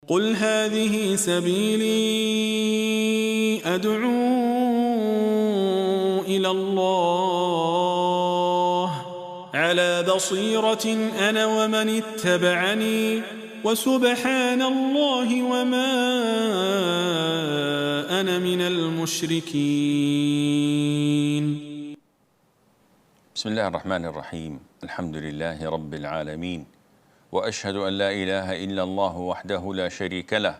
قل هذه سبيلي أدعو إلى الله على بصيرة أنا ومن اتبعني وسبحان الله وما أنا من المشركين. بسم الله الرحمن الرحيم. الحمد لله رب العالمين، وأشهد أن لا إله إلا الله وحده لا شريك له،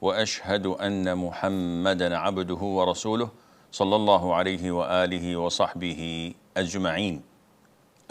وأشهد أن محمدا عبده ورسوله صلى الله عليه وآله وصحبه أجمعين.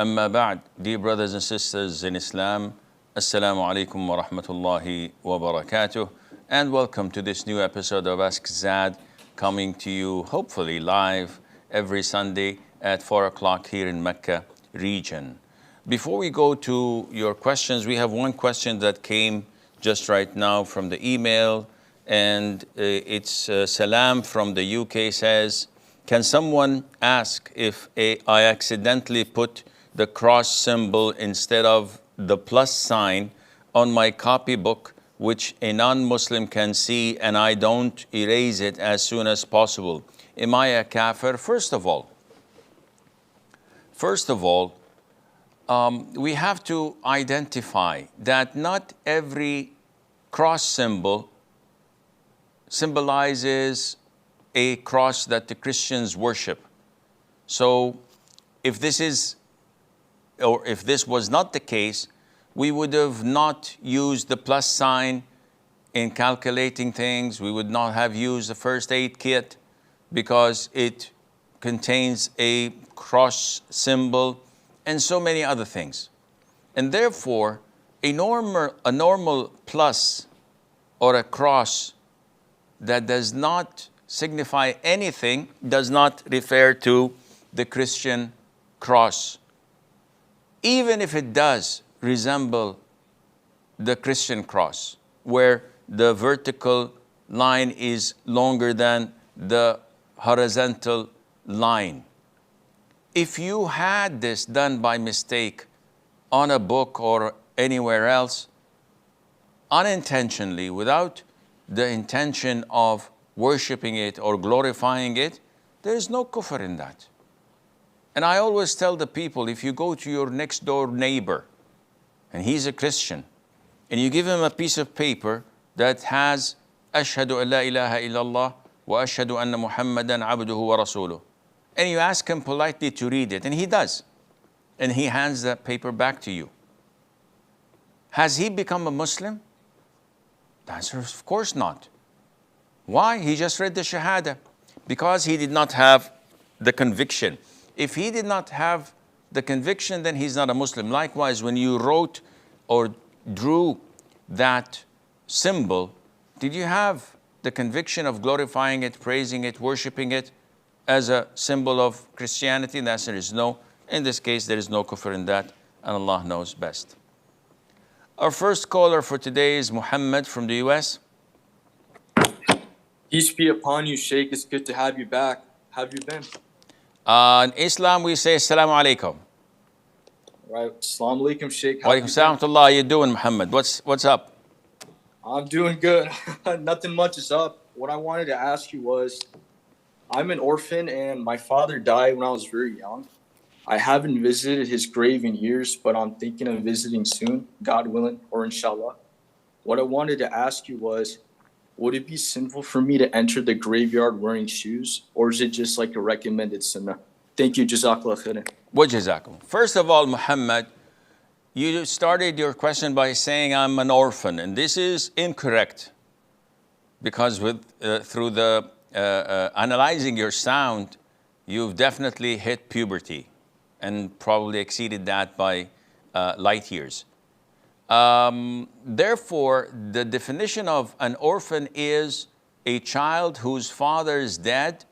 أما بعد, dear brothers and sisters in Islam, Assalamu alaikum wa rahmatullahi wa barakatuh, and welcome to this new episode of Ask Zad, coming to you hopefully live every Sunday at 4 o'clock here in Mecca region. Before we go to your questions, we have one question that came just right now from the email, and it's Salam from the UK says, can someone ask if I accidentally put the cross symbol instead of the plus sign on my copybook, which a non-Muslim can see, and I don't erase it as soon as possible? Am I a kafir? First of all, we have to identify that not every cross symbol symbolizes a cross that the Christians worship. So if this was not the case, we would have not used the plus sign in calculating things. We would not have used the first aid kit because it contains a cross symbol and so many other things. And therefore, a normal plus or a cross that does not signify anything does not refer to the Christian cross, even if it does resemble the Christian cross, where the vertical line is longer than the horizontal line. If you had this done by mistake on a book or anywhere else, unintentionally, without the intention of worshiping it or glorifying it, there is no kufr in that. And I always tell the people, if you go to your next door neighbor and he's a Christian, and you give him a piece of paper that has Ashhadu an la ilaha illallah wa ashhadu anna Muhammadan abduhu wa rasuluh, and you ask him politely to read it, and he does, and he hands that paper back to you, has he become a Muslim? The answer is of course not. Why? He just read the Shahada. Because he did not have the conviction. If he did not have the conviction, then he's not a Muslim. Likewise, when you wrote or drew that symbol, did you have the conviction of glorifying it, praising it, worshiping it as a symbol of Christianity? The answer is no. In this case, there is no kufr in that, and Allah knows best. Our first caller for today is Muhammad from the US. Peace be upon you, Sheikh. It's good to have you back. How have you been? In Islam, we say Assalamu alaikum. Right. Assalamu alaikum, Sheikh. Wa alaikum salam wa rahmatullah. How you doing, Muhammad? What's up? I'm doing good. Nothing much is up. What I wanted to ask you was, I'm an orphan and my father died when I was very young. I haven't visited his grave in years, but I'm thinking of visiting soon, God willing, or inshallah. What I wanted to ask you was, would it be sinful for me to enter the graveyard wearing shoes, or is it just like a recommended sunnah? Thank you, Jazakallah khairan. Wa jazakum. First of all, Muhammad, you started your question by saying I'm an orphan, and this is incorrect, because through the analyzing your sound, you've definitely hit puberty and probably exceeded that by light years. Therefore, the definition of an orphan is a child whose father is dead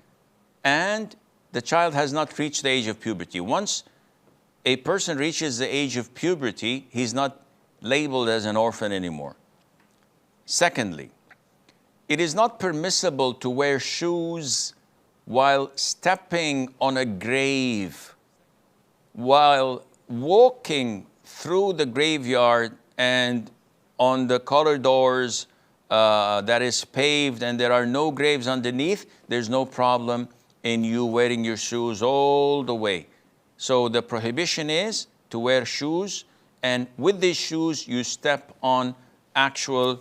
and the child has not reached the age of puberty. Once a person reaches the age of puberty, he's not labeled as an orphan anymore. Secondly, it is not permissible to wear shoes while stepping on a grave, while walking through the graveyard and on the corridors that is paved and there are no graves underneath, there's no problem in you wearing your shoes all the way. So the prohibition is to wear shoes, and with these shoes you step on actual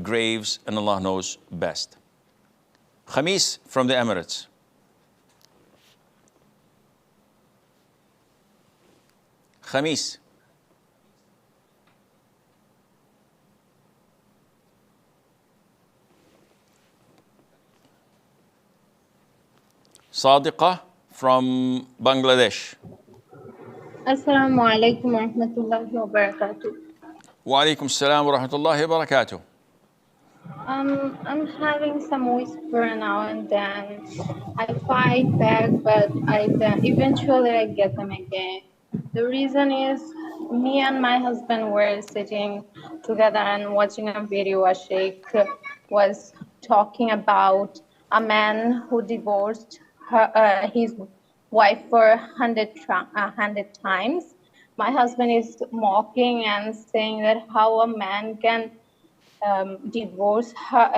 graves, and Allah knows best. Khamis from the Emirates. Khamis. Sadiqa from Bangladesh. Assalamu alaikum wa rahmatullahi wa barakatuh. Wa alaikum salam wa rahmatullahi wa barakatuh. I'm having some whisper now and then. I fight back, but eventually I get them again. The reason is me and my husband were sitting together and watching a video. A sheikh was talking about a man who divorced his wife for 100 times. My husband is mocking and saying that how a man can divorce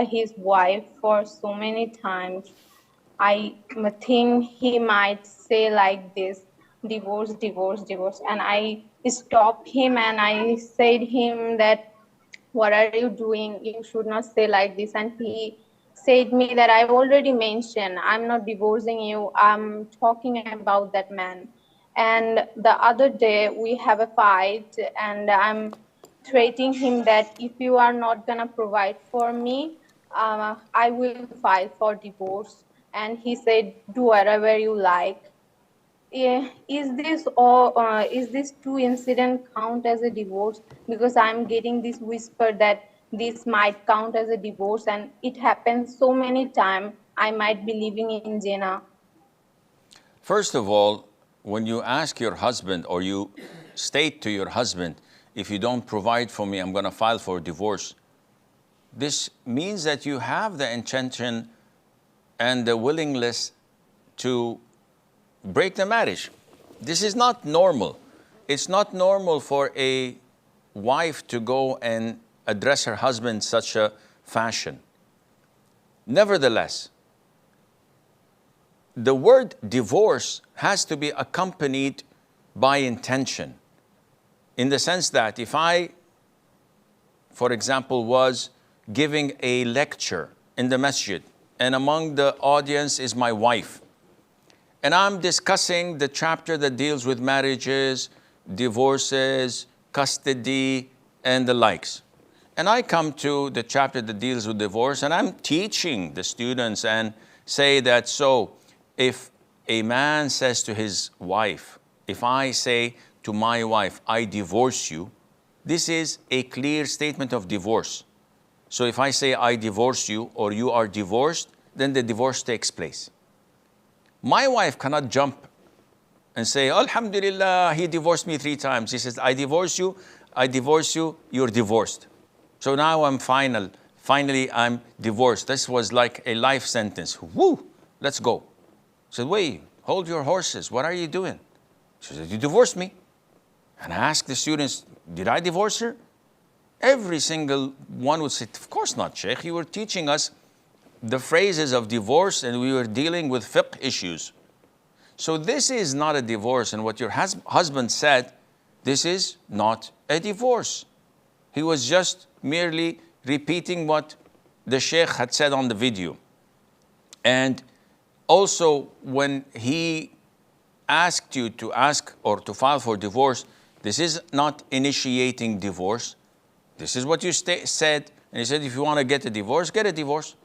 his wife for so many times. I think he might say like this, divorce, divorce, divorce. And I stopped him and I said him that, what are you doing? You should not say like this. And he said me that I've already mentioned, I'm not divorcing you. I'm talking about that man. And the other day we have a fight and I'm threatening him that if you are not gonna provide for me, I will file for divorce. And he said, do whatever you like. Is this two incident count as a divorce? Because I'm getting this whisper that this might count as a divorce, and it happens so many times. I might be living in Jannah. First of all, when you ask your husband or you state to your husband, if you don't provide for me, I'm going to file for divorce, this means that you have the intention and the willingness to break the marriage. This is not normal. It's not normal for a wife to go and address her husband in such a fashion. Nevertheless, the word divorce has to be accompanied by intention, in the sense that if I, for example, was giving a lecture in the masjid, and among the audience is my wife, and I'm discussing the chapter that deals with marriages, divorces, custody, and the likes. And I come to the chapter that deals with divorce, and I'm teaching the students and say that, so if a man says to his wife, if I say to my wife, I divorce you, this is a clear statement of divorce. So if I say I divorce you or you are divorced, then the divorce takes place. My wife cannot jump and say, Alhamdulillah, he divorced me 3 times. He says, I divorce you, you're divorced. So now I'm finally I'm divorced. This was like a life sentence. Woo, let's go. I said, wait, hold your horses. What are you doing? She said, you divorced me. And I asked the students, did I divorce her? Every single one would say, of course not, Sheikh. You were teaching us the phrases of divorce and we were dealing with fiqh issues. So this is not a divorce. And what your husband said, this is not a divorce. He was just merely repeating what the Sheikh had said on the video. And also, when he asked you to ask or to file for divorce, this is not initiating divorce. This is what you said. And he said, if you want to get a divorce, get a divorce.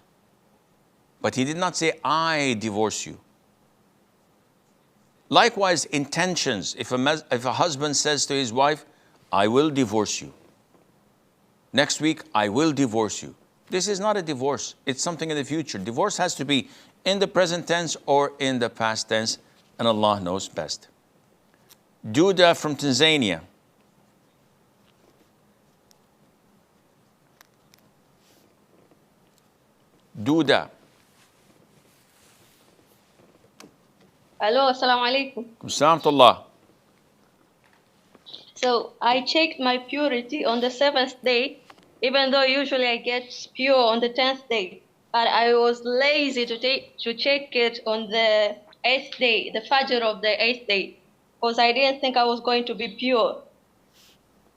But he did not say, I divorce you. Likewise, intentions. If a husband says to his wife, I will divorce you. Next week, I will divorce you. This is not a divorce. It's something in the future. Divorce has to be in the present tense or in the past tense, and Allah knows best. Duda from Tanzania. Duda. Hello, assalamu alaikum. Assalamualaikum. So I checked my purity on the 7th day even though usually I get pure on the 10th day. But I was lazy to check it on the 8th day, the Fajr of the 8th day, because I didn't think I was going to be pure.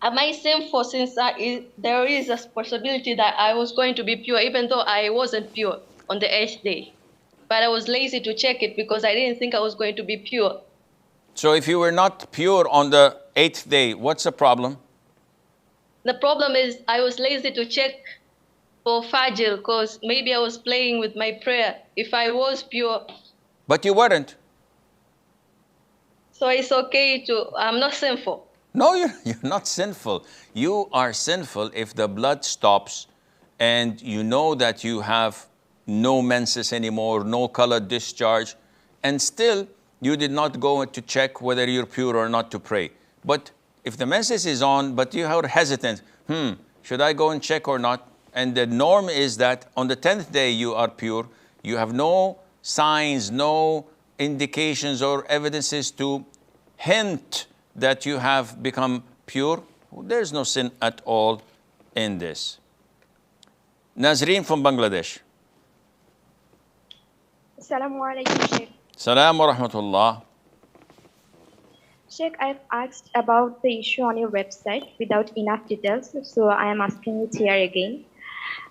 Am I sinful since there is a possibility that I was going to be pure, even though I wasn't pure on the 8th day? But I was lazy to check it because I didn't think I was going to be pure. So if you were not pure on the 8th day, what's the problem? The problem is I was lazy to check for Fajr because maybe I was playing with my prayer. If I was pure, But you weren't. so it's okay I'm not sinful. No, you're not sinful. You are sinful if the blood stops and you know that you have no menses anymore, no colored discharge, and still you did not go to check whether you're pure or not to pray. But if the menses is on, but you are hesitant, should I go and check or not? And the norm is that on the 10th day you are pure, you have no signs, no indications or evidences to hint that you have become pure. There's no sin at all in this. Nazreen from Bangladesh. Assalamu alaikum, Sheikh. Salam wa rahmatullah. Sheikh, I've asked about the issue on your website without enough details, so I am asking it here again.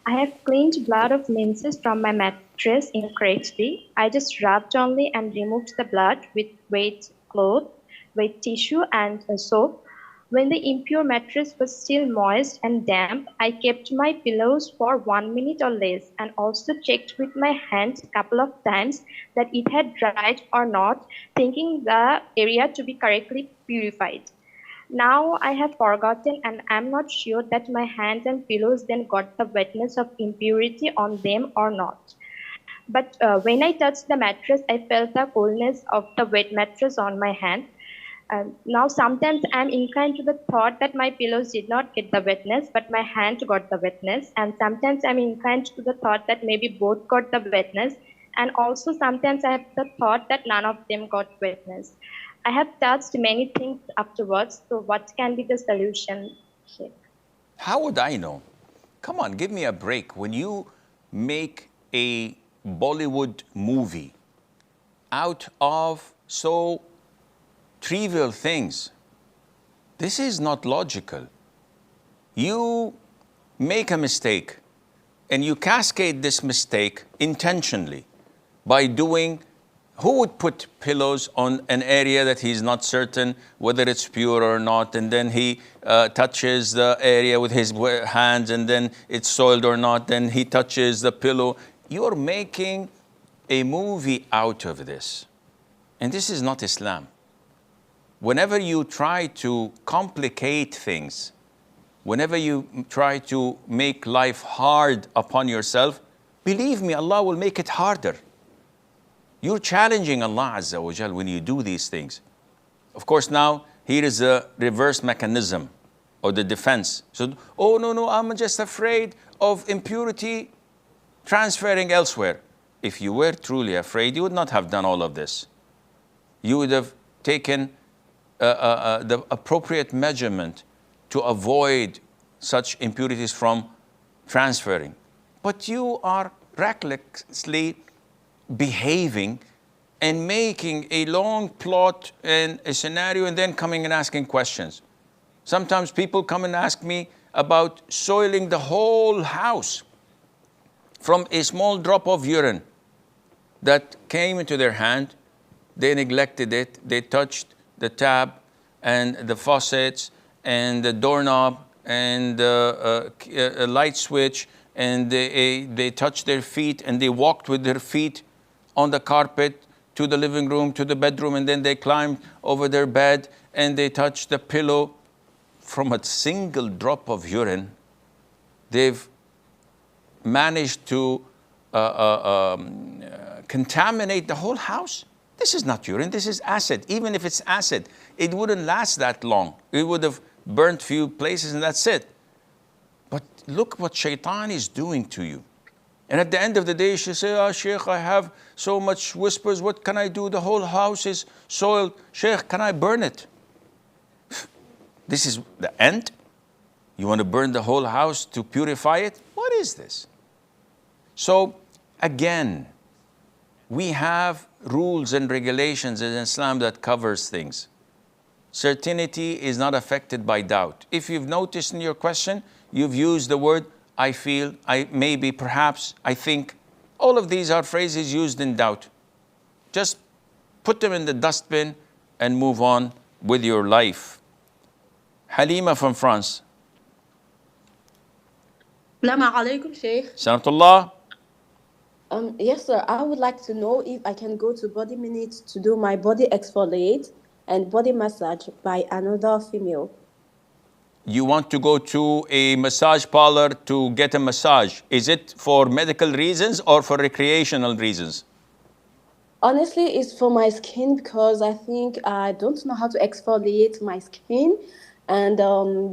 I have cleaned blood of menses from my mattress incorrectly. I just rubbed only and removed the blood with wet cloth, wet tissue and soap. When the impure mattress was still moist and damp, I kept my pillows for 1 minute or less and also checked with my hand a couple of times that it had dried or not, thinking the area to be correctly purified. Now I have forgotten and I'm not sure that my hands and pillows then got the wetness of impurity on them or not. But when I touched the mattress, I felt the coolness of the wet mattress on my hand. Now sometimes I'm inclined to the thought that my pillows did not get the wetness, but my hand got the wetness. And sometimes I'm inclined to the thought that maybe both got the wetness. And also sometimes I have the thought that none of them got wetness. I have touched many things afterwards, so what can be the solution, Sheikh? How would I know? Come on, give me a break. When you make a Bollywood movie out of so trivial things, this is not logical. You make a mistake and you cascade this mistake intentionally by doing. Who would put pillows on an area that he's not certain whether it's pure or not, and then he touches the area with his hands and then it's soiled or not, then he touches the pillow. You're making a movie out of this. And this is not Islam. Whenever you try to complicate things, whenever you try to make life hard upon yourself, believe me, Allah will make it harder. You're challenging Allah Azza wa Jal when you do these things. Of course, now here is a reverse mechanism or the defense. So, oh no, I'm just afraid of impurity transferring elsewhere. If you were truly afraid, you would not have done all of this. You would have taken the appropriate measurement to avoid such impurities from transferring. But you are recklessly behaving and making a long plot and a scenario and then coming and asking questions. Sometimes people come and ask me about soiling the whole house from a small drop of urine that came into their hand. They neglected it. They touched the tap and the faucets and the doorknob and the light switch, and they touched their feet and they walked with their feet on the carpet to the living room, to the bedroom, and then they climbed over their bed and they touched the pillow. From a single drop of urine, they've managed to contaminate the whole house. This is not urine, this is acid. Even if it's acid, it wouldn't last that long. It would have burnt few places and that's it. But look what shaitan is doing to you. And at the end of the day, she says, "Oh, Sheikh, I have so much whispers. What can I do? The whole house is soiled. Sheikh, can I burn it?" This is the end. You want to burn the whole house to purify it? What is this? So again, we have rules and regulations in Islam that covers things. Certainty is not affected by doubt. If you've noticed in your question, you've used the word I feel, I maybe, perhaps, I think. All of these are phrases used in doubt. Just put them in the dustbin and move on with your life. Halima from France. Assalamu alaikum, Sheikh. Salamullah. Yes, sir. I would like to know if I can go to Body Minute to do my body exfoliate and body massage by another female. You want to go to a massage parlor to get a massage. Is it for medical reasons or for recreational reasons? Honestly, it's for my skin because I think I don't know how to exfoliate my skin, and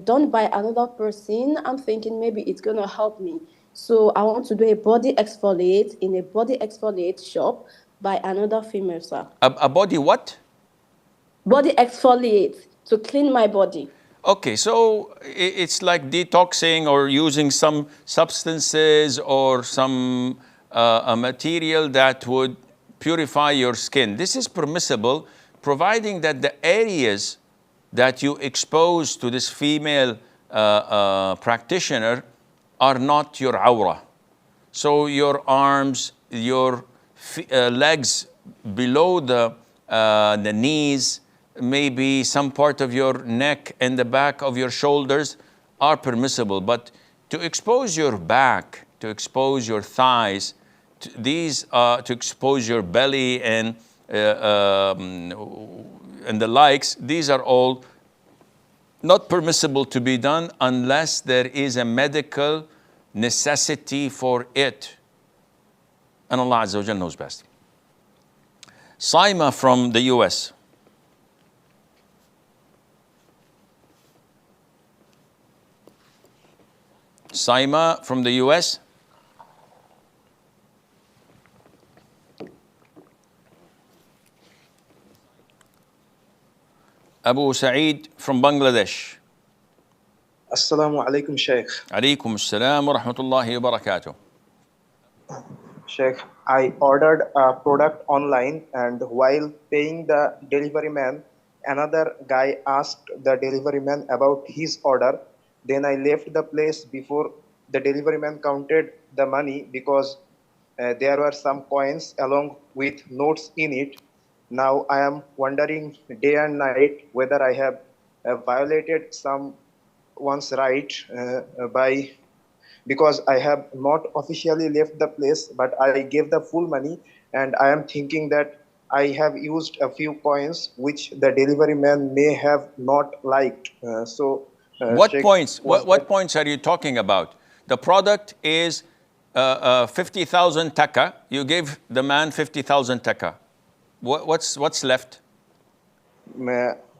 done by another person, I'm thinking maybe it's gonna help me. So I want to do a body exfoliate in a body exfoliate shop by another female, sir. A body what? Body exfoliate to clean my body. Okay, so it's like detoxing or using some substances or some a material that would purify your skin. This is permissible, providing that the areas that you expose to this female practitioner are not your awrah. So your arms, your legs below the knees, maybe some part of your neck and the back of your shoulders are permissible. But to expose your back, to expose your thighs, to expose your belly and the likes, these are all not permissible to be done unless there is a medical necessity for it. And Allah Azza wa Jal knows best. Saima from the US. Saima from the US. Abu Sa'id from Bangladesh. Assalamu alaikum, Sheikh. Alaikum assalam wa rahmatullahi wa barakatuh. Sheikh, I ordered a product online, and while paying the delivery man, another guy asked the delivery man about his order. Then I left the place before the delivery man counted the money because there were some coins along with notes in it. Now I am wondering day and night whether I have violated someone's right because I have not officially left the place, but I gave the full money, and I am thinking that I have used a few coins which the delivery man may have not liked. What points? What points are you talking about? The product is 50,000 taka. You gave the man 50,000 taka. What's left?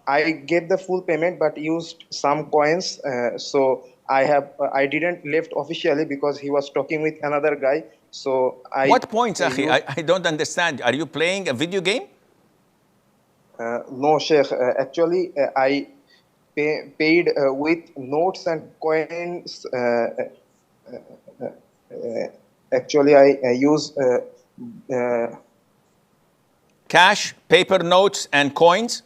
I gave the full payment but used some coins. So I didn't left officially because he was talking with another guy. So what points, Akhi? I don't understand. Are you playing a video game? No, Sheikh. Actually, I paid with notes and coins. Actually, I use cash, paper notes, and coins.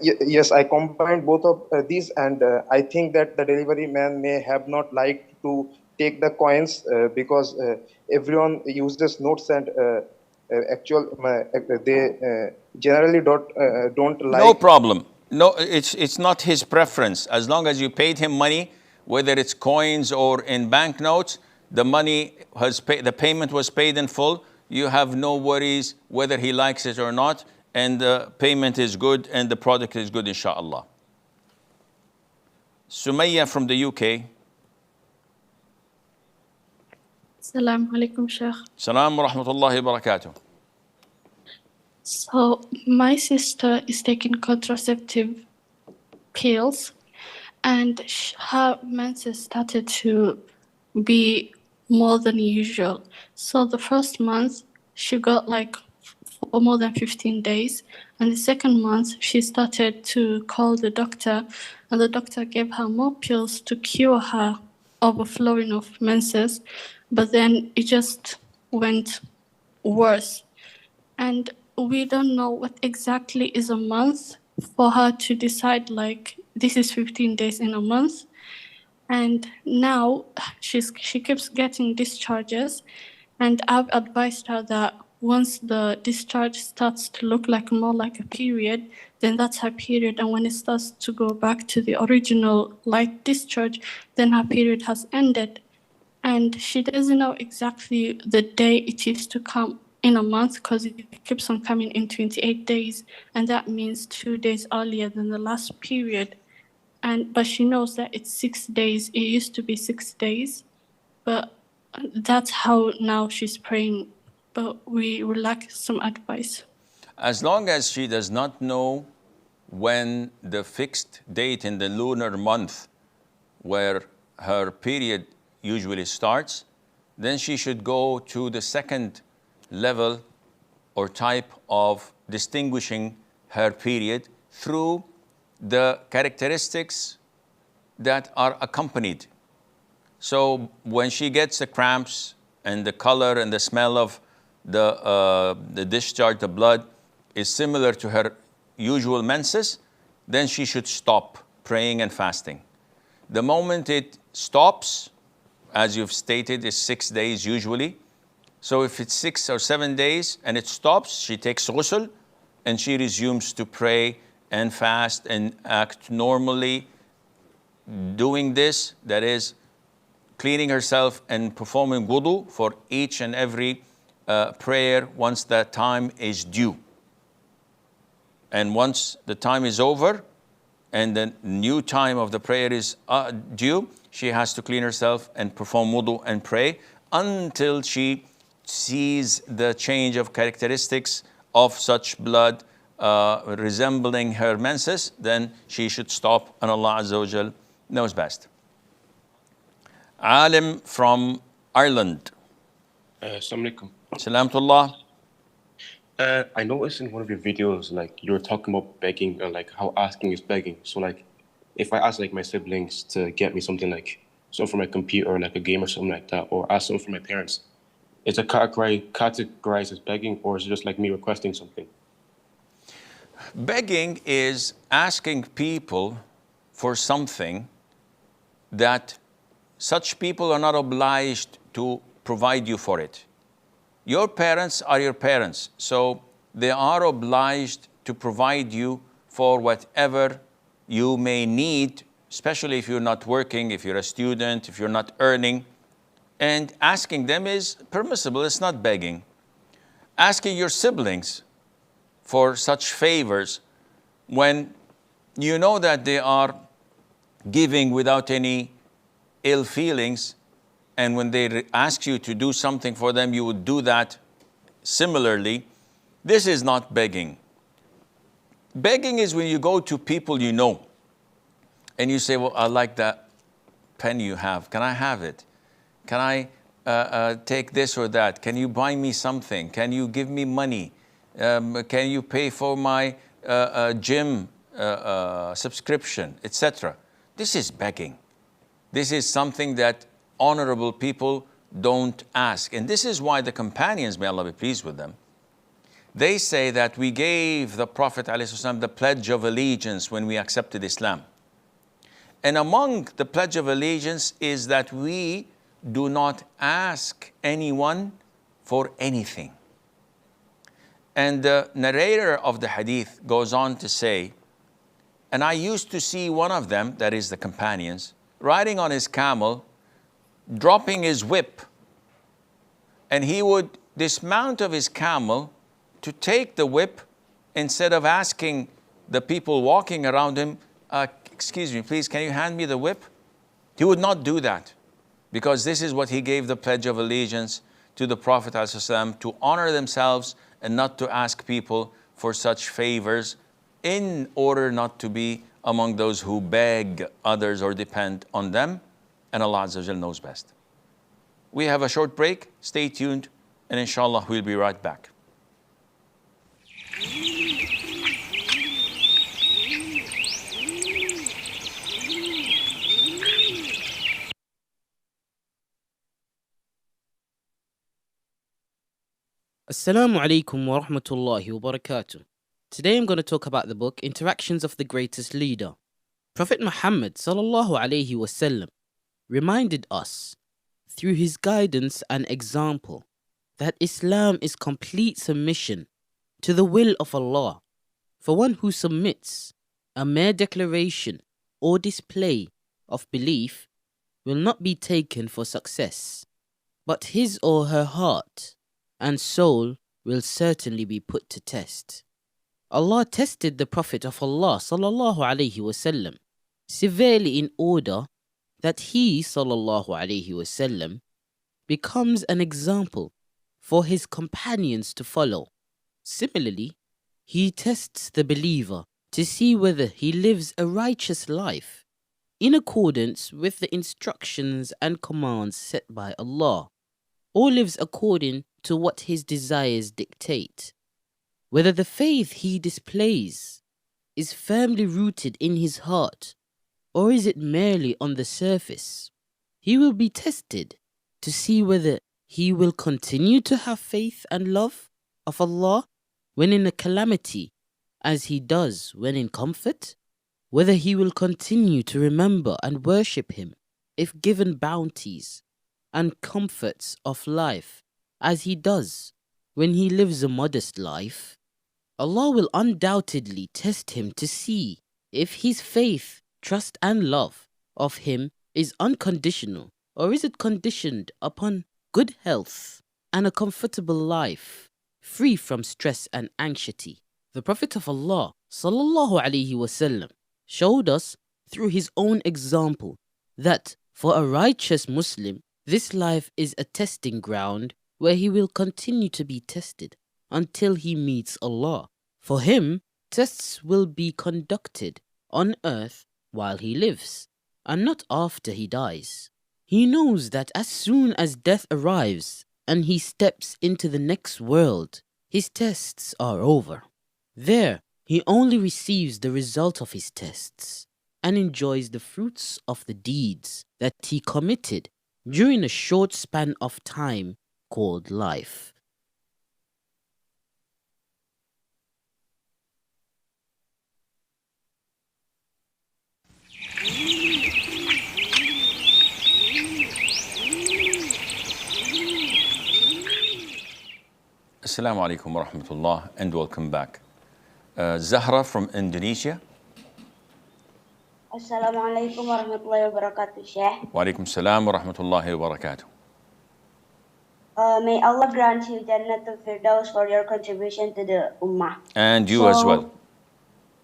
Yes, I combined both of these, and I think that the delivery man may have not liked to take the coins because everyone uses notes, and they generally don't like. No problem. No, it's not his preference. As long as you paid him money, whether it's coins or in banknotes, the money has the payment was paid in full. You have no worries whether he likes it or not, and the payment is good and the product is good, inshallah. Sumayya from the UK. Assalamu alaikum, Sheikh. Salam wa rahmatullahi wa barakatuh. So my sister is taking contraceptive pills, and her menses started to be more than usual. So the first month she got like more than 15 days. And the second month, she started to call the doctor, and the doctor gave her more pills to cure her overflowing of menses, but then it just went worse. And we don't know what exactly is a month for her to decide, like, this is 15 days in a month. And now she keeps getting discharges, and I've advised her that once the discharge starts to look like more like a period, then that's her period. And when it starts to go back to the original light discharge, then her period has ended. And she doesn't know exactly the day it is to come in a month, because it keeps on coming in 28 days, and that means 2 days earlier than the last period. But she knows that it's 6 days. It used to be 6 days, but that's how now she's praying. But we would like some advice. As long as she does not know when the fixed date in the lunar month where her period usually starts, then she should go to the second level or type of distinguishing her period through the characteristics that are accompanied. So when she gets the cramps and the color and the smell of the discharge, the blood, is similar to her usual menses, then she should stop praying and fasting. The moment it stops, as you've stated, is 6 days usually. So if it's 6 or 7 days and it stops, she takes ghusl and she resumes to pray and fast and act normally. Doing this, that is, cleaning herself and performing wudu for each and every prayer once the time is due. And once the time is over and the new time of the prayer is due, she has to clean herself and perform wudu and pray until she sees the change of characteristics of such blood resembling her menses. Then she should stop, and Allah Azza wa Jal knows best. Alim from Ireland. Assalamu alaikum. Salamtullah. I noticed in one of your videos, like, you were talking about begging, or like how asking is begging. So like, if I ask like my siblings to get me something, like something for my computer or like a game or something like that, or ask something for my parents, is it categorized as begging, or is it just like me requesting something? Begging is asking people for something that such people are not obliged to provide you for it. Your parents are your parents, so they are obliged to provide you for whatever you may need, especially if you're not working, if you're a student, if you're not earning. And asking them is permissible, it's not begging. Asking your siblings for such favors when you know that they are giving without any ill feelings, and when they ask you to do something for them, you would do that similarly. This is not begging. Begging is when you go to people you know and you say, well, I like that pen you have. Can I have it? Can I take this or that? Can you buy me something? Can you give me money? Can you pay for my gym subscription, etc.? This is begging. This is something that honorable people don't ask. And this is why the companions, may Allah be pleased with them, they say that we gave the Prophet ﷺ the pledge of allegiance when we accepted Islam. And among the pledge of allegiance is that we do not ask anyone for anything. And the narrator of the hadith goes on to say, and I used to see one of them, that is the companions, riding on his camel, dropping his whip, and he would dismount of his camel to take the whip instead of asking the people walking around him, excuse me, please, can you hand me the whip? He would not do that, because this is what he gave the pledge of allegiance to the Prophet ﷺ, to honor themselves and not to ask people for such favors, in order not to be among those who beg others or depend on them. And Allah Azza wa Jal knows best. We have a short break. Stay tuned, and inshallah we'll be right back. Assalamu alaikum wa rahmatullahi wa barakatuh. Today I'm going to talk about the book Interactions of the Greatest Leader. Prophet Muhammad sallallahu alaihi wasallam reminded us through his guidance and example that Islam is complete submission to the will of Allah. For one who submits, a mere declaration or display of belief will not be taken for success, but his or her heart and soul will certainly be put to test. Allah tested the Prophet of Allah sallallahu alaihi wasallam severely in order that he sallallahu alaihi wasallam becomes an example for his companions to follow. Similarly, he tests the believer to see whether he lives a righteous life in accordance with the instructions and commands set by Allah, or lives according to what his desires dictate. Whether the faith he displays is firmly rooted in his heart, or is it merely on the surface. He will be tested to see whether he will continue to have faith and love of Allah when in a calamity, as he does when in comfort, whether he will continue to remember and worship him if given bounties and comforts of life, as he does when he lives a modest life. Allah will undoubtedly test him to see if his faith, trust and love of him is unconditional, or is it conditioned upon good health and a comfortable life, free from stress and anxiety. The Prophet of Allah sallallahu alaihi wasallam showed us through his own example that for a righteous Muslim, this life is a testing ground where he will continue to be tested until he meets Allah. For him, tests will be conducted on earth while he lives, and not after he dies. He knows that as soon as death arrives and he steps into the next world, his tests are over. There, he only receives the result of his tests and enjoys the fruits of the deeds that he committed during a short span of time called life. Assalamu alaikum wa rahmatullah and welcome back. Zahra from Indonesia. Assalamualaikum warahmatullahi wabarakatuh, Sheikh. Wa alaikum salam wa rahmatullahi wa barakatuh. May Allah grant you Jannatul Firdaus for your contribution to the Ummah. And you as well.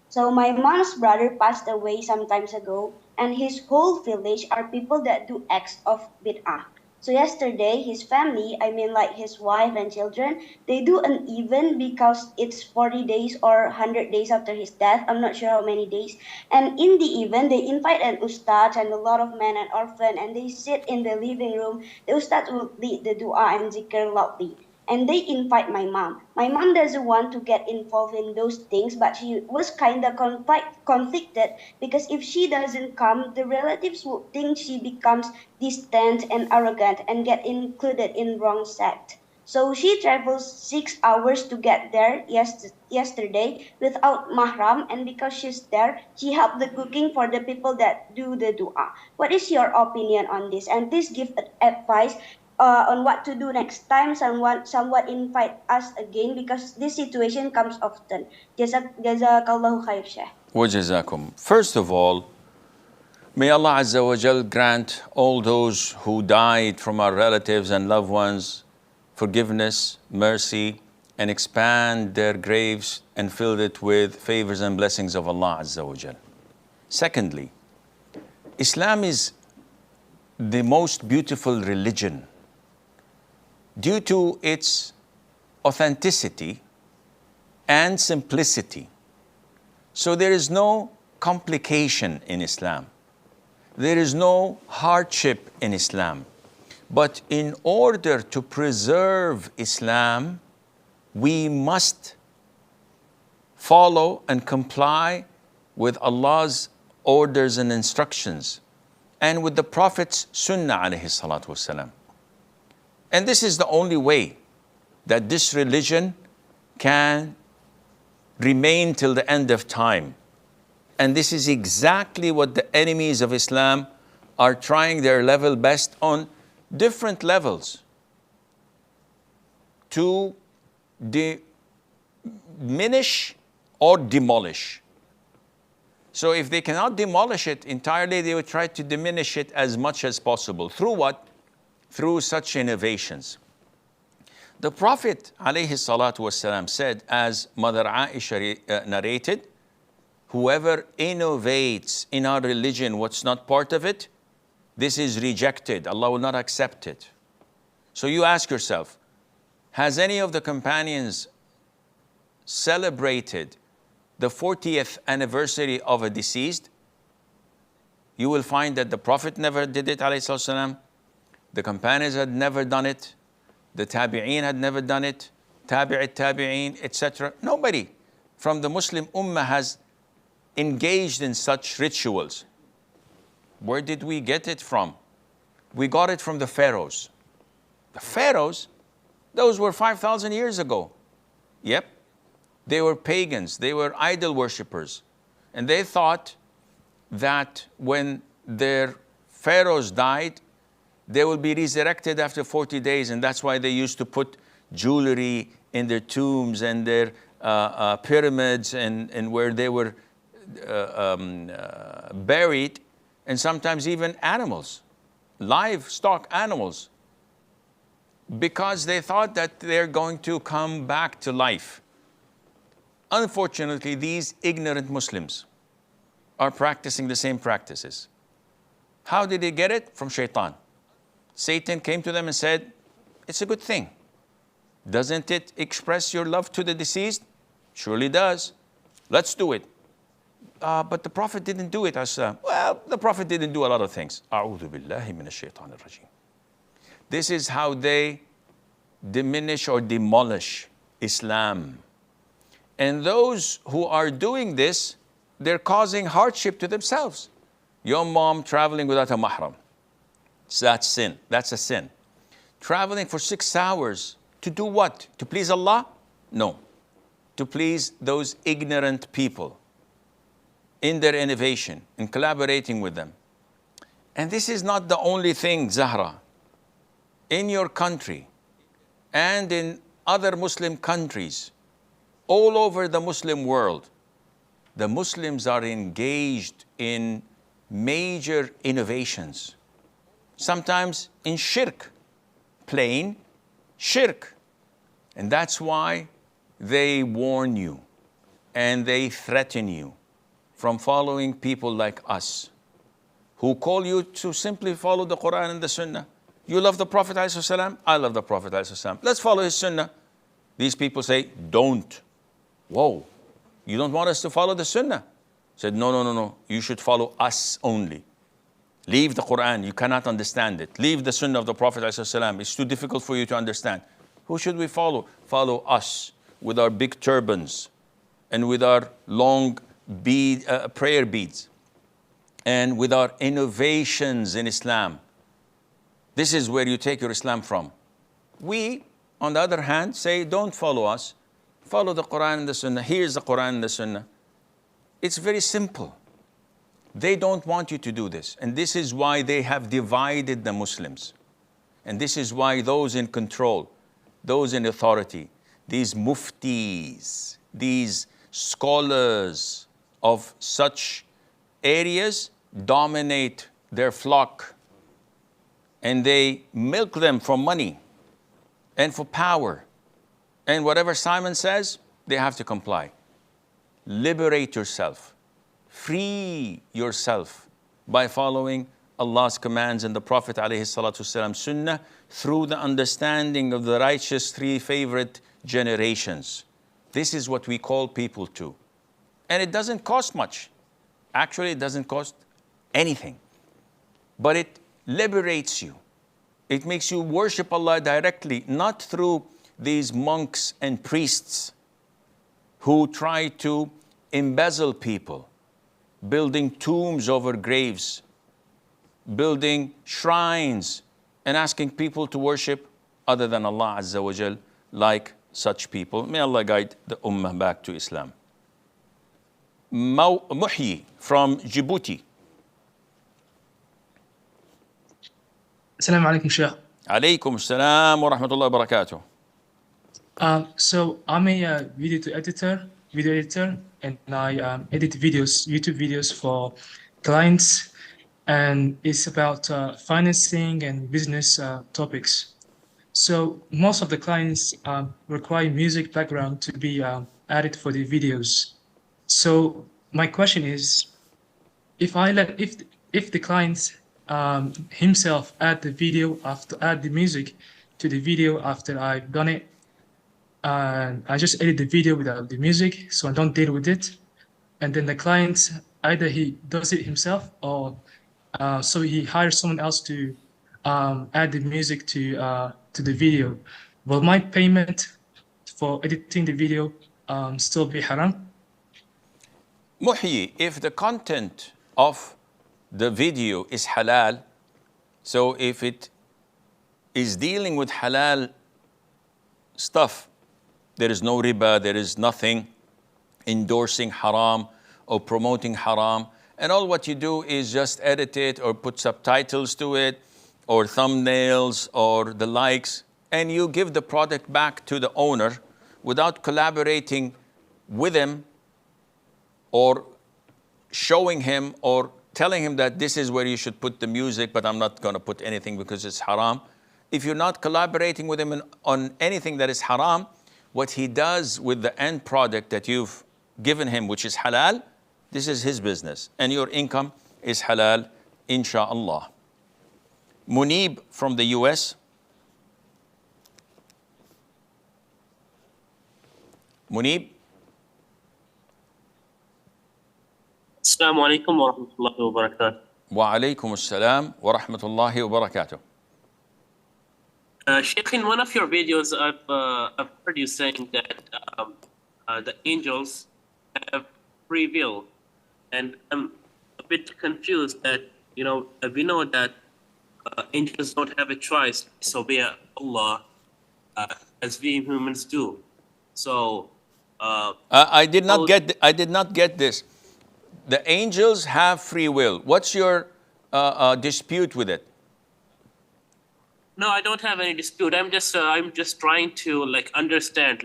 So my mom's brother passed away some time ago, and his whole village are people that do acts of bid'ah. So yesterday, his family, I mean like his wife and children, they do an event because it's 40 days or 100 days after his death. I'm not sure how many days. And in the event, they invite an ustad and a lot of men and orphan, and they sit in the living room. The ustad will lead the dua and zikr loudly. And they invite my mom. My mom doesn't want to get involved in those things, but she was kind of conflicted because if she doesn't come, the relatives would think she becomes distant and arrogant and get included in wrong sect. So she travels 6 hours to get there yesterday without mahram, and because she's there, she helped the cooking for the people that do the dua. What is your opinion on this? And please give advice on what to do next time someone invite us again, because this situation comes often. Jazakallahu khair, Sheikh. Wa jazakum. First of all, may Allah Azza wa Jal grant all those who died from our relatives and loved ones forgiveness, mercy, and expand their graves and fill it with favors and blessings of Allah Azza wa Jal. Secondly, Islam is the most beautiful religion due to its authenticity and simplicity. So there is no complication in Islam. There is no hardship in Islam. But in order to preserve Islam, we must follow and comply with Allah's orders and instructions and with the Prophet's Sunnah alayhi salatu wasalam. And this is the only way that this religion can remain till the end of time. And this is exactly what the enemies of Islam are trying their level best on different levels to diminish or demolish. So if they cannot demolish it entirely, they will try to diminish it as much as possible. Through what? Through such innovations. The Prophet ﷺ said, as Mother Aisha narrated, whoever innovates in our religion what's not part of it, this is rejected. Allah will not accept it. So you ask yourself, has any of the companions celebrated the 40th anniversary of a deceased? You will find that the Prophet never did it, ﷺ. The companions had never done it. The tabi'een had never done it. Tabi'een, etc. Nobody from the Muslim Ummah has engaged in such rituals. Where did we get it from? We got it from the pharaohs. The pharaohs, those were 5,000 years ago. Yep. They were pagans. They were idol worshippers. And they thought that when their pharaohs died, they will be resurrected after 40 days. And that's why they used to put jewelry in their tombs and their pyramids and where they were buried, and sometimes even animals, livestock animals, because they thought that they're going to come back to life. Unfortunately, these ignorant Muslims are practicing the same practices. How did they get it? From Shaitan. Satan came to them and said, it's a good thing. Doesn't it express your love to the deceased? Surely does. Let's do it. But the Prophet didn't do it. Well, the Prophet didn't do a lot of things. A'udhu billahi minash shaitanir rajim. This is how they diminish or demolish Islam. And those who are doing this, they're causing hardship to themselves. Your mom traveling without a mahram. So that's sin. That's a sin. Traveling for 6 hours to do what? To please Allah? No. To please those ignorant people in their innovation, in collaborating with them. And this is not the only thing, Zahra. In your country and in other Muslim countries, all over the Muslim world, the Muslims are engaged in major innovations. Sometimes in shirk, plain shirk. And that's why they warn you and they threaten you from following people like us, who call you to simply follow the Quran and the Sunnah. You love the Prophet ﷺ? I love the Prophet ﷺ. Let's follow his Sunnah. These people say, don't. Whoa, you don't want us to follow the Sunnah? Said, no. You should follow us only. Leave the Quran, you cannot understand it. Leave the Sunnah of the Prophet ﷺ. It's too difficult for you to understand. Who should we follow? Follow us with our big turbans and with our long prayer beads and with our innovations in Islam. This is where you take your Islam from. We, on the other hand, say, don't follow us. Follow the Quran and the Sunnah. Here's the Quran and the Sunnah. It's very simple. They don't want you to do this. And this is why they have divided the Muslims. And this is why those in control, those in authority, these muftis, these scholars of such areas dominate their flock. And they milk them for money and for power. And whatever Simon says, they have to comply. Liberate yourself. Free yourself by following Allah's commands and the Prophet ﷺ Sunnah through the understanding of the righteous 3 favorite generations. This is what we call people to. And it doesn't cost much. Actually, it doesn't cost anything. But it liberates you. It makes you worship Allah directly, not through these monks and priests who try to embezzle people, building tombs over graves, building shrines and asking people to worship other than Allah Azza wa Jal like such people. May Allah guide the Ummah back to Islam. Muhyi from Djibouti. Assalamu alaikum, Sheikh. Alaykum assalam wa rahmatullahi wa barakatuh. So I'm a video editor, and I edit videos, YouTube videos for clients, and it's about financing and business topics. So most of the clients require music background to be added for the videos. So my question is, if the client himself add the music to the video after I've done it, I just edit the video without the music, so I don't deal with it. And then the client, either he does it himself, or so he hires someone else to add the music to the video. Will my payment for editing the video still be haram? Muhyi, if the content of the video is halal, so if it is dealing with halal stuff, there is no riba, there is nothing endorsing haram or promoting haram, and all what you do is just edit it or put subtitles to it or thumbnails or the likes, and you give the product back to the owner without collaborating with him or showing him or telling him that this is where you should put the music, but I'm not going to put anything because it's haram. If you're not collaborating with him on anything that is haram, what he does with the end product that you've given him, which is halal, this is his business. And your income is halal, insha'Allah. Munib from the US. Munib. Assalamu alaikum wa rahmatullahi wa barakatuh. Wa alaykum assalam wa rahmatullahi wa barakatuh. Sheikh, in one of your videos, I've heard you saying that the angels have free will, and I'm a bit confused that, we know that angels don't have a choice to disobey Allah as we humans do. So I did not get this. The angels have free will. What's your dispute with it? No, I don't have any dispute. I'm just trying to understand.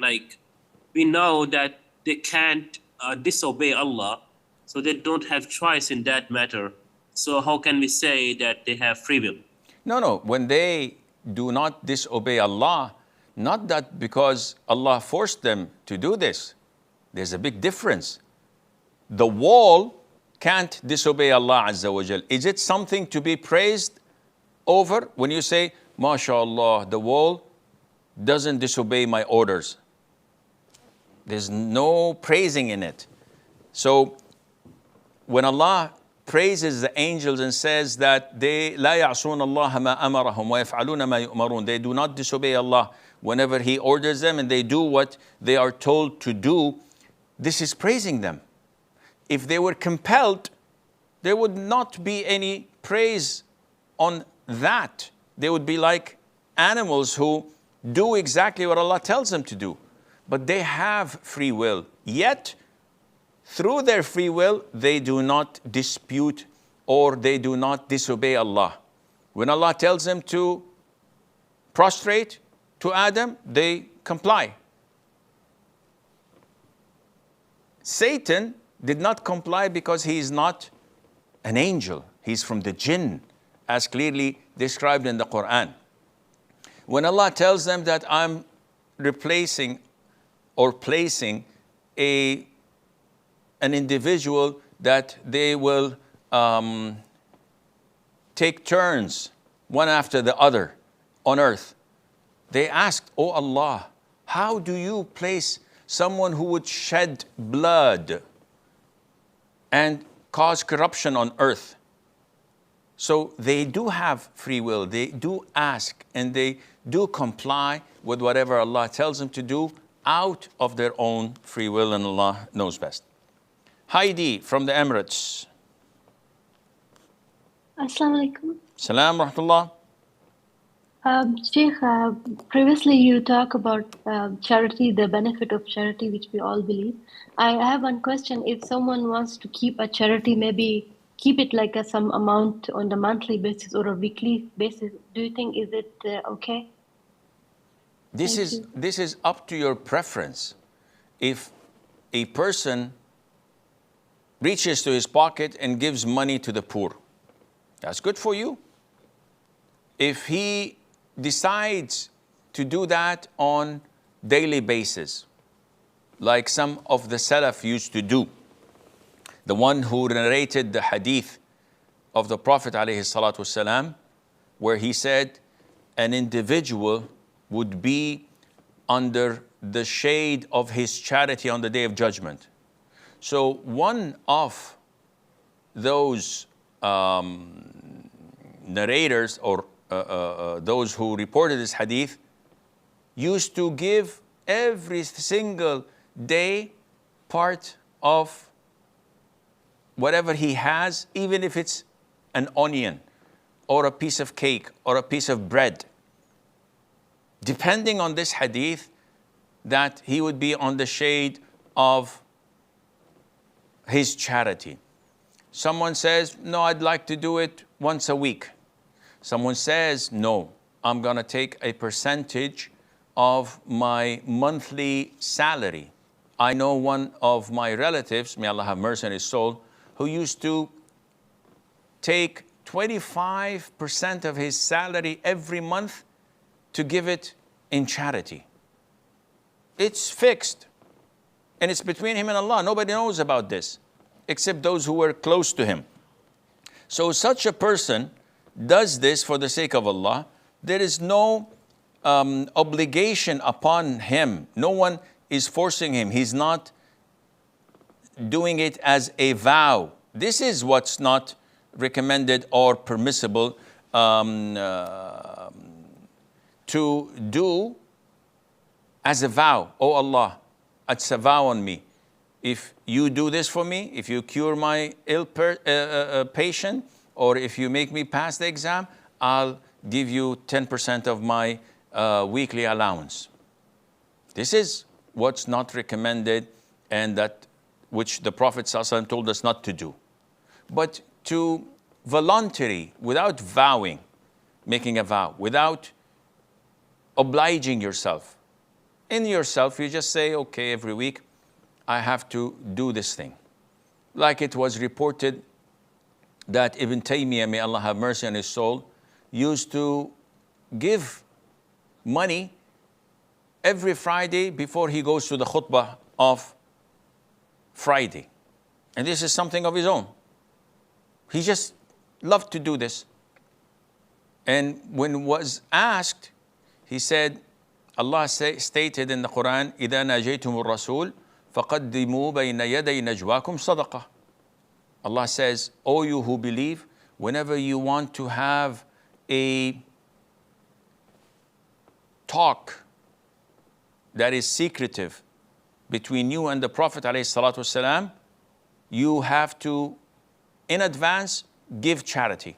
We know that they can't disobey Allah, so they don't have choice in that matter. So how can we say that they have free will? No. When they do not disobey Allah, not that because Allah forced them to do this. There's a big difference. The wall can't disobey Allah Azza wa Jal. Is it something to be praised over when you say, MashaAllah, the wall doesn't disobey my orders? There's no praising in it. So when Allah praises the angels and says that they لا يعصون الله ما أمرهم ويفعلون ما يؤمرون, they do not disobey Allah whenever He orders them, and they do what they are told to do, this is praising them. If they were compelled, there would not be any praise on that. They would be like animals who do exactly what Allah tells them to do. But they have free will. Yet, through their free will, they do not dispute or they do not disobey Allah. When Allah tells them to prostrate to Adam, they comply. Satan did not comply because he is not an angel. He's from the jinn, as clearly described in the Quran. When Allah tells them that I'm replacing or placing an individual that they will take turns one after the other on earth, they asked, "Oh Allah, how do you place someone who would shed blood and cause corruption on earth?" So they do have free will. They do ask and they do comply with whatever Allah tells them to do out of their own free will, and Allah knows best. Heidi from the Emirates. Assalamu alaikum. Salam rahmatullah. Sheikh, previously you talk about charity, the benefit of charity, which we all believe. I have one question. If someone wants to keep a charity, maybe keep it like some amount on the monthly basis or a weekly basis, do you think is it okay? This is up to your preference. If a person reaches to his pocket and gives money to the poor, that's good for you. If he decides to do that on daily basis, like some of the Salaf used to do, the one who narrated the hadith of the Prophet ﷺ, where he said an individual would be under the shade of his charity on the Day of Judgment. So one of those narrators or those who reported this hadith used to give every single day part of whatever he has, even if it's an onion or a piece of cake or a piece of bread, depending on this hadith, that he would be on the shade of his charity. Someone says, no, I'd like to do it once a week. Someone says, no, I'm going to take a percentage of my monthly salary. I know one of my relatives, may Allah have mercy on his soul, who used to take 25% of his salary every month to give it in charity. It's fixed, and it's between him and Allah. Nobody knows about this except those who were close to him. So such a person does this for the sake of Allah. There is no obligation upon him. No one is forcing him. He's not doing it as a vow. This is what's not recommended or permissible to do as a vow. Oh Allah, it's a vow on me. If you do this for me, if you cure my ill patient, or if you make me pass the exam, I'll give you 10% of my weekly allowance. This is what's not recommended, and that which the Prophet ﷺ told us not to do. But to voluntary, without vowing, making a vow, without obliging yourself. In yourself, you just say, okay, every week, I have to do this thing. Like it was reported that Ibn Taymiyyah, may Allah have mercy on his soul, used to give money every Friday before he goes to the khutbah of Friday. And this is something of his own. He just loved to do this. And when was asked, he said, Allah stated in the Quran, إِذَا نَاجَيْتُمُ الرَّسُولِ فَقَدِّمُوا بَيْنَ يَدَيْ نَجْوَاكُمْ صَدَقَةً. Allah says, O you who believe, whenever you want to have a talk that is secretive between you and the Prophet ﷺ, you have to, in advance, give charity.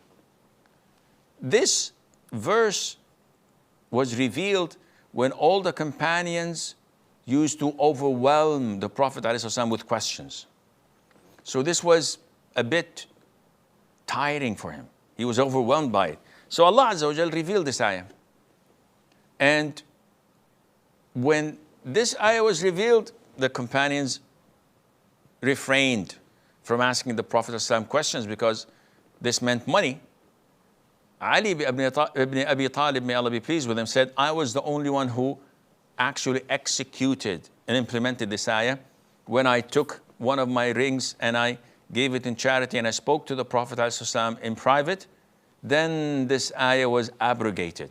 This verse was revealed when all the companions used to overwhelm the Prophet ﷺ with questions. So this was a bit tiring for him. He was overwhelmed by it. So Allah Azza wa Jal revealed this ayah. And when this ayah was revealed, the companions refrained from asking the Prophet ﷺ questions because this meant money. Ali ibn Abi Talib, may Allah be pleased with him, said, I was the only one who actually executed and implemented this ayah when I took one of my rings and I gave it in charity and I spoke to the Prophet ﷺ in private. Then this ayah was abrogated.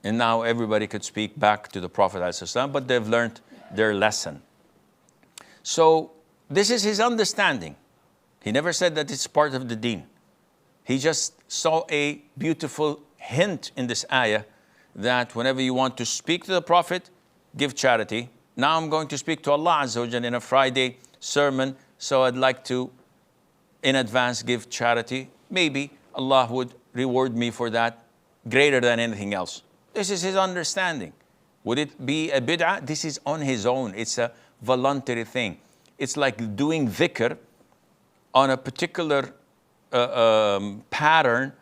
And now everybody could speak back to the Prophet ﷺ, but they've learned their lesson. So this is his understanding. He never said that it's part of the deen. He just saw a beautiful hint in this ayah that whenever you want to speak to the Prophet, give charity. Now I'm going to speak to Allah Azza wa Jalla in a Friday sermon, so I'd like to, in advance, give charity. Maybe Allah would reward me for that greater than anything else. This is his understanding. Would it be a bid'ah? This is on his own. It's a voluntary thing. It's like doing dhikr on a particular pattern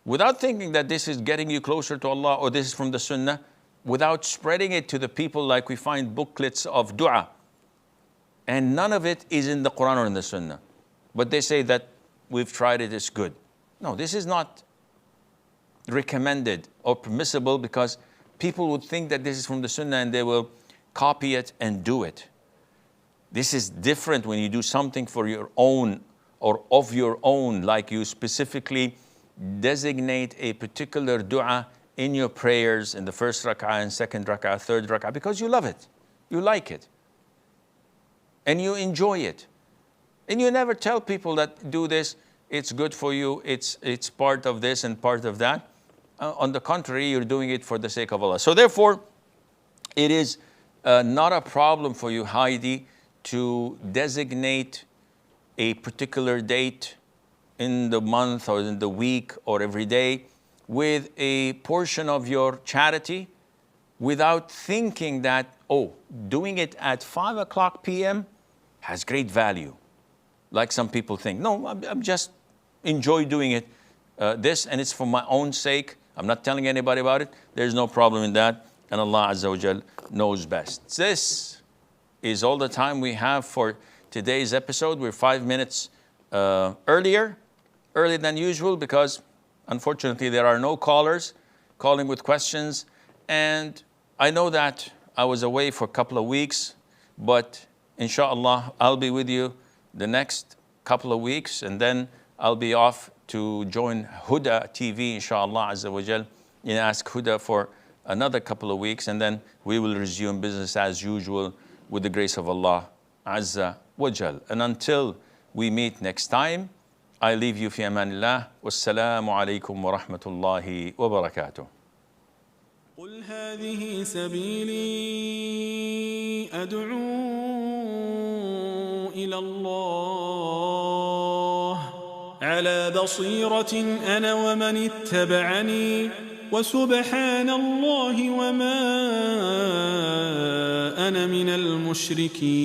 without thinking that this is getting you closer to Allah or this is from the Sunnah, without spreading it to the people like we find booklets of dua. And none of it is in the Quran or in the Sunnah. But they say that we've tried it, it's good. No, this is not recommended or permissible because people would think that this is from the Sunnah and they will copy it and do it. This is different when you do something for your own or of your own, like you specifically designate a particular dua in your prayers in the first rak'ah and second rak'ah, third rak'ah, because you love it, you like it, and you enjoy it. And you never tell people that do this, it's good for you, it's part of this and part of that. On the contrary, you're doing it for the sake of Allah. So therefore, it is not a problem for you, Heidi, to designate a particular date in the month or in the week or every day with a portion of your charity without thinking that, oh, doing it at 5 o'clock p.m. has great value, like some people think. No, I'm just enjoy doing it, and it's for my own sake. I'm not telling anybody about it. There's no problem in that, and Allah Azza wa Jal knows best. This is all the time we have for today's episode. We're 5 minutes earlier than usual because unfortunately there are no callers calling with questions. And I know that I was away for a couple of weeks, but inshallah I'll be with you the next couple of weeks, and then I'll be off to join Huda TV, inshallah Azza wa Jal, and ask Huda for another couple of weeks, and then we will resume business as usual with the grace of Allah Azza wa Jal. And until we meet next time, I leave you fi amanillah. Wassalamu alaikum wa rahmatullahi wa barakatuh. قل هذه سبيلي أدعو إلى الله على بصيرة أنا ومن اتبعني وسبحان الله وما أنا من المشركين.